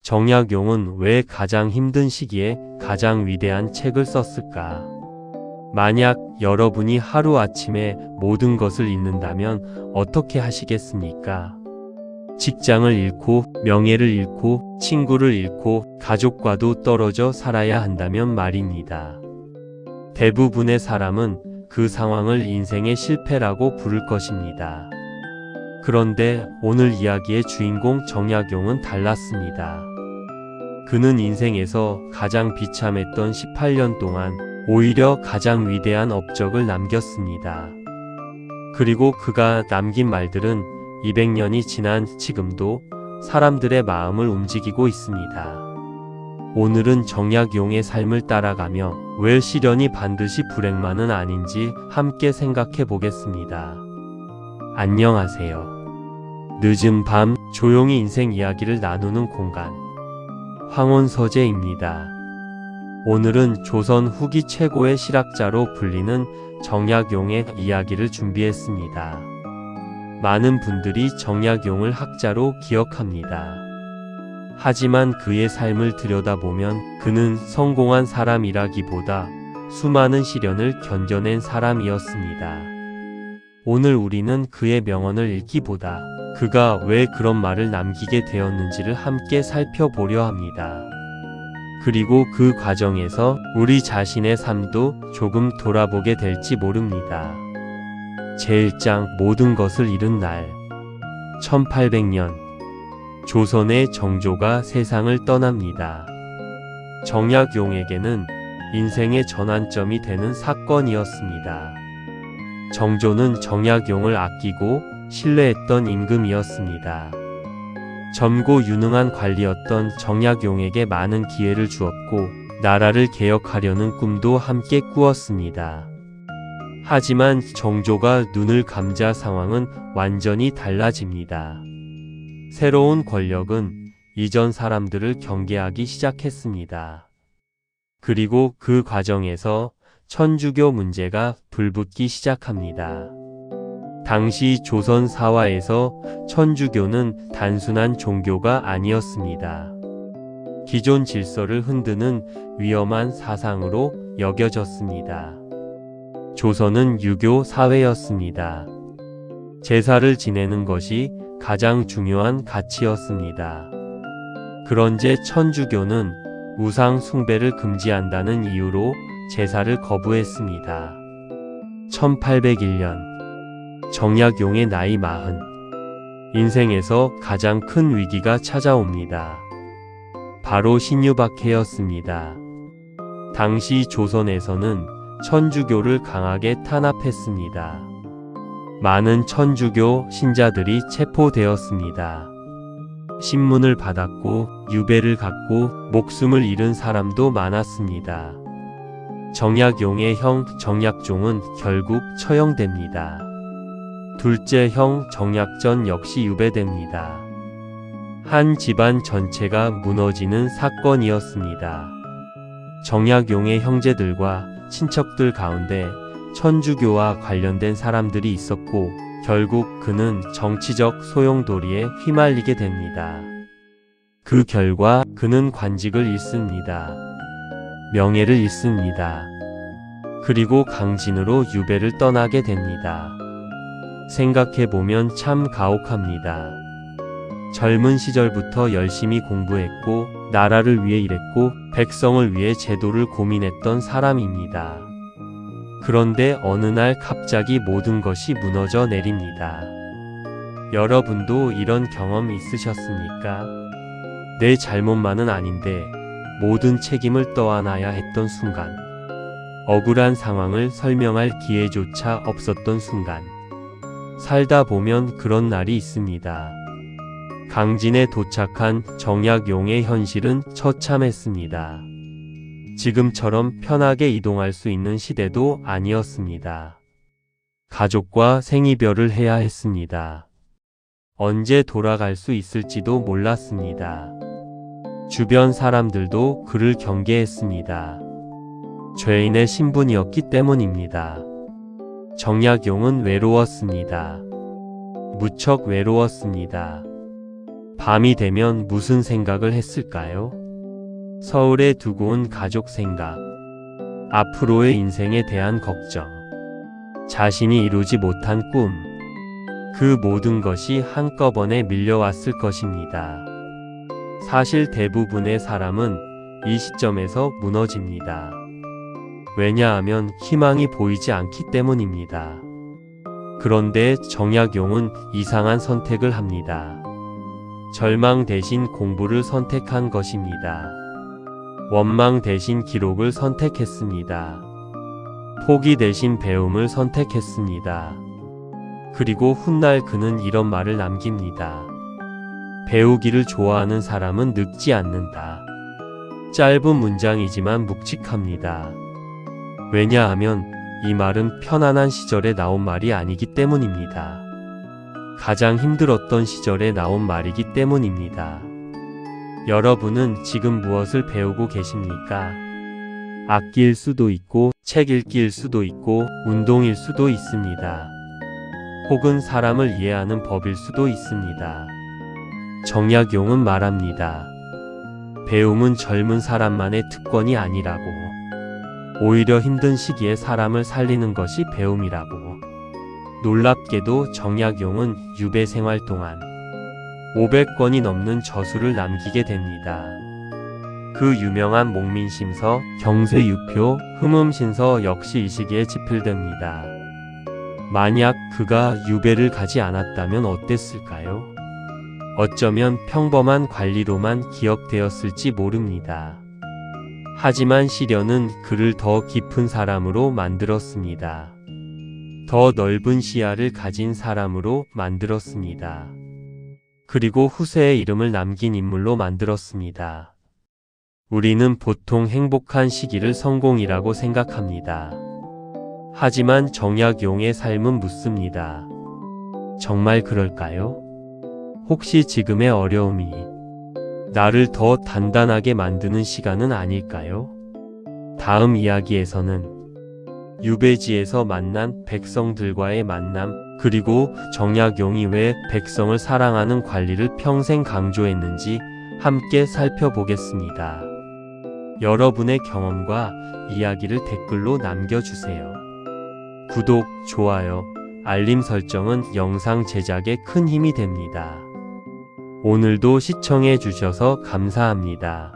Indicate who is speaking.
Speaker 1: 정약용은 왜 가장 힘든 시기에 가장 위대한 책을 썼을까? 만약 여러분이 하루아침에 모든 것을 잃는다면 어떻게 하시겠습니까? 직장을 잃고, 명예를 잃고, 친구를 잃고, 가족과도 떨어져 살아야 한다면 말입니다. 대부분의 사람은 그 상황을 인생의 실패라고 부를 것입니다. 그런데 오늘 이야기의 주인공 정약용은 달랐습니다. 그는 인생에서 가장 비참했던 18년 동안 오히려 가장 위대한 업적을 남겼습니다. 그리고 그가 남긴 말들은 200년이 지난 지금도 사람들의 마음을 움직이고 있습니다. 오늘은 정약용의 삶을 따라가며 왜 시련이 반드시 불행만은 아닌지 함께 생각해 보겠습니다. 안녕하세요. 늦은 밤 조용히 인생 이야기를 나누는 공간 황혼서재입니다. 오늘은 조선 후기 최고의 실학자로 불리는 정약용의 이야기를 준비했습니다. 많은 분들이 정약용을 학자로 기억합니다. 하지만 그의 삶을 들여다보면 그는 성공한 사람이라기보다 수많은 시련을 견뎌낸 사람이었습니다. 오늘 우리는 그의 명언을 읽기보다 그가 왜 그런 말을 남기게 되었는지를 함께 살펴보려 합니다. 그리고 그 과정에서 우리 자신의 삶도 조금 돌아보게 될지 모릅니다. 제1장 모든 것을 잃은 날 1800년 조선의 정조가 세상을 떠납니다. 정약용에게는 인생의 전환점이 되는 사건이었습니다. 정조는 정약용을 아끼고 신뢰했던 임금이었습니다. 젊고 유능한 관리였던 정약용에게 많은 기회를 주었고 나라를 개혁하려는 꿈도 함께 꾸었습니다. 하지만 정조가 눈을 감자 상황은 완전히 달라집니다. 새로운 권력은 이전 사람들을 경계하기 시작했습니다. 그리고 그 과정에서 천주교 문제가 불붙기 시작합니다. 당시 조선 사화에서 천주교는 단순한 종교가 아니었습니다. 기존 질서를 흔드는 위험한 사상으로 여겨졌습니다. 조선은 유교 사회였습니다. 제사를 지내는 것이 가장 중요한 가치였습니다. 그런데 천주교는 우상 숭배를 금지한다는 이유로 제사를 거부했습니다. 1801년 정약용의 나이 40. 인생에서 가장 큰 위기가 찾아옵니다. 바로 신유박해였습니다. 당시 조선에서는 천주교를 강하게 탄압했습니다. 많은 천주교 신자들이 체포되었습니다. 신문을 받았고 유배를 갔고 목숨을 잃은 사람도 많았습니다. 정약용의 형 정약종은 결국 처형됩니다. 둘째 형 정약전 역시 유배됩니다. 한 집안 전체가 무너지는 사건이었습니다. 정약용의 형제들과 친척들 가운데 천주교와 관련된 사람들이 있었고 결국 그는 정치적 소용돌이에 휘말리게 됩니다. 그 결과 그는 관직을 잃습니다. 명예를 잃습니다. 그리고 강진으로 유배를 떠나게 됩니다. 생각해보면 참 가혹합니다. 젊은 시절부터 열심히 공부했고 나라를 위해 일했고 백성을 위해 제도를 고민했던 사람입니다. 그런데 어느 날 갑자기 모든 것이 무너져 내립니다. 여러분도 이런 경험 있으셨습니까? 내 잘못만은 아닌데 모든 책임을 떠안아야 했던 순간, 억울한 상황을 설명할 기회조차 없었던 순간, 살다 보면 그런 날이 있습니다. 강진에 도착한 정약용의 현실은 처참했습니다. 지금처럼 편하게 이동할 수 있는 시대도 아니었습니다. 가족과 생이별을 해야 했습니다. 언제 돌아갈 수 있을지도 몰랐습니다. 주변 사람들도 그를 경계했습니다. 죄인의 신분이었기 때문입니다. 정약용은 외로웠습니다. 무척 외로웠습니다. 밤이 되면 무슨 생각을 했을까요? 서울에 두고 온 가족 생각, 앞으로의 인생에 대한 걱정, 자신이 이루지 못한 꿈, 그 모든 것이 한꺼번에 밀려왔을 것입니다. 사실 대부분의 사람은 이 시점에서 무너집니다. 왜냐하면 희망이 보이지 않기 때문입니다. 그런데 정약용은 이상한 선택을 합니다. 절망 대신 공부를 선택한 것입니다. 원망 대신 기록을 선택했습니다. 포기 대신 배움을 선택했습니다. 그리고 훗날 그는 이런 말을 남깁니다. 배우기를 좋아하는 사람은 늙지 않는다. 짧은 문장이지만 묵직합니다. 왜냐하면 이 말은 편안한 시절에 나온 말이 아니기 때문입니다. 가장 힘들었던 시절에 나온 말이기 때문입니다. 여러분은 지금 무엇을 배우고 계십니까? 악기일 수도 있고, 책 읽기일 수도 있고, 운동일 수도 있습니다. 혹은 사람을 이해하는 법일 수도 있습니다. 정약용은 말합니다. 배움은 젊은 사람만의 특권이 아니라고. 오히려 힘든 시기에 사람을 살리는 것이 배움이라고. 놀랍게도 정약용은 유배 생활 동안 500권이 넘는 저수를 남기게 됩니다. 그 유명한 목민심서, 경세유표, 흠음신서 역시 이 시기에 집필됩니다. 만약 그가 유배를 가지 않았다면 어땠을까요? 어쩌면 평범한 관리로만 기억되었을지 모릅니다. 하지만 시련은 그를 더 깊은 사람으로 만들었습니다. 더 넓은 시야를 가진 사람으로 만들었습니다. 그리고 후세의 이름을 남긴 인물로 만들었습니다. 우리는 보통 행복한 시기를 성공이라고 생각합니다. 하지만 정약용의 삶은 묻습니다. 정말 그럴까요? 혹시 지금의 어려움이 나를 더 단단하게 만드는 시간은 아닐까요? 다음 이야기에서는 유배지에서 만난 백성들과의 만남, 그리고 정약용이 왜 백성을 사랑하는 관리를 평생 강조했는지 함께 살펴보겠습니다. 여러분의 경험과 이야기를 댓글로 남겨주세요. 구독, 좋아요, 알림 설정은 영상 제작에 큰 힘이 됩니다. 오늘도 시청해 주셔서 감사합니다.